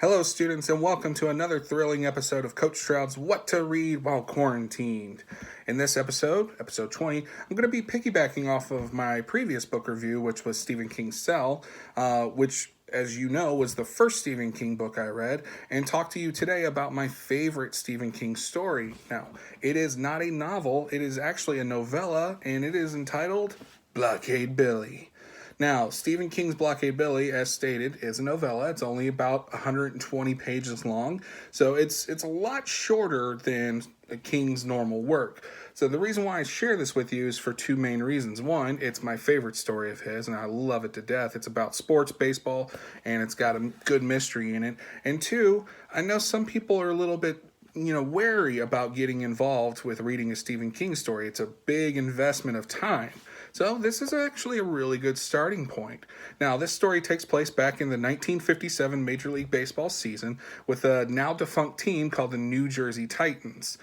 Hello, students, and welcome to another thrilling episode of Coach Stroud's What to Read While Quarantined. In this episode, episode 20, I'm going to be piggybacking off of my previous book review, which was Stephen King's Cell, which, as you know, was the first Stephen King book I read, and talk to you today about my favorite Stephen King story. Now, it is not a novel, it is actually a novella, and it is entitled Blockade Billy. Now, Stephen King's Blockade Billy, as stated, is a novella. It's only about 120 pages long, so it's a lot shorter than King's normal work. So the reason why I share this with you is for two main reasons. One, it's my favorite story of his, and I love it to death. It's about sports, baseball, and it's got a good mystery in it. And two, I know some people are a little bit wary about getting involved with reading a Stephen King story. It's a big investment of time. So this is actually a really good starting point. Now, this story takes place back in the 1957 Major League Baseball season with a now defunct team called the New Jersey Titans.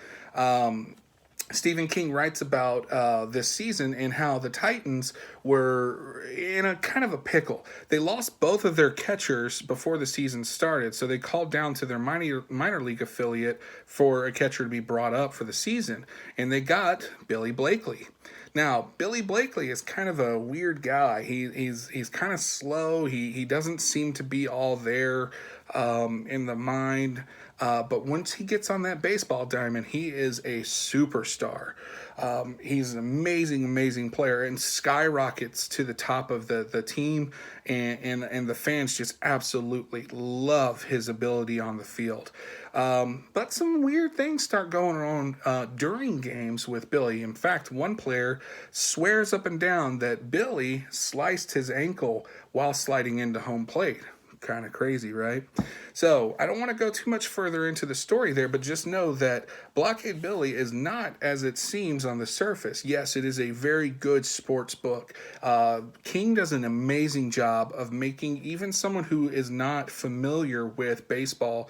Stephen King writes about this season and how the Titans were in a kind of a pickle. They lost both of their catchers before the season started, so they called down to their minor league affiliate for a catcher to be brought up for the season, and they got Billy Blakely. Now, Billy Blakely is kind of a weird guy. He's kind of slow. He doesn't seem to be all there in the mind. But once he gets on that baseball diamond, he is a superstar. He's an amazing player and skyrockets to the top of the team, and the fans just absolutely love his ability on the field. But some weird things start going on during games with Billy. In fact, one player swears up and down that Billy sliced his ankle while sliding into home plate. Kind of crazy, right? So I don't want to go too much further into the story there, but just know that Blockade Billy is not as it seems on the surface. Yes, it is a very good sports book. King does an amazing job of making even someone who is not familiar with baseball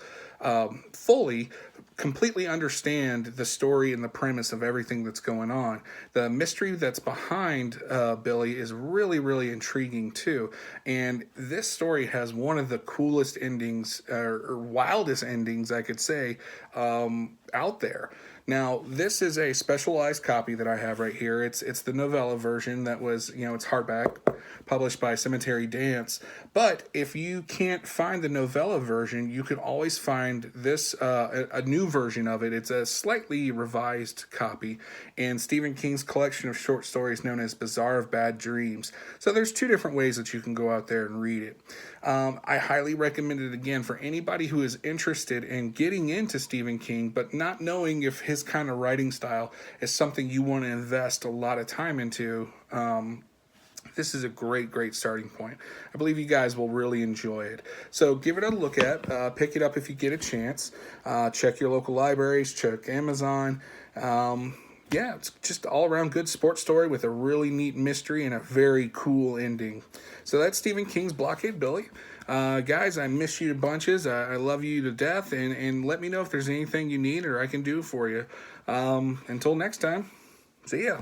fully completely understand the story and the premise of everything that's going on. The mystery that's behind Billy is really intriguing too. And this story has one of the coolest endings, or wildest endings, I could say, out there. Now, this is a specialized copy that I have right here. It's the novella version that was, it's hardback, published by Cemetery Dance. But if you can't find the novella version, you can always find this, a new version of it. It's a slightly revised copy in Stephen King's collection of short stories known as Bazaar of Bad Dreams. So there's two different ways that you can go out there and read it. I highly recommend it again for anybody who is interested in getting into Stephen King, but not knowing if his kind of writing style is something you want to invest a lot of time into. This is a great starting point. I believe you guys will really enjoy it. So give it a look at. Pick it up if you get a chance. Check your local libraries. Check Amazon. Yeah, it's just all-around good sports story with a really neat mystery and a very cool ending. So that's Stephen King's Blockade Billy. Guys, I miss you to bunches. I love you to death, and let me know if there's anything you need or I can do for you. Until next time, see ya.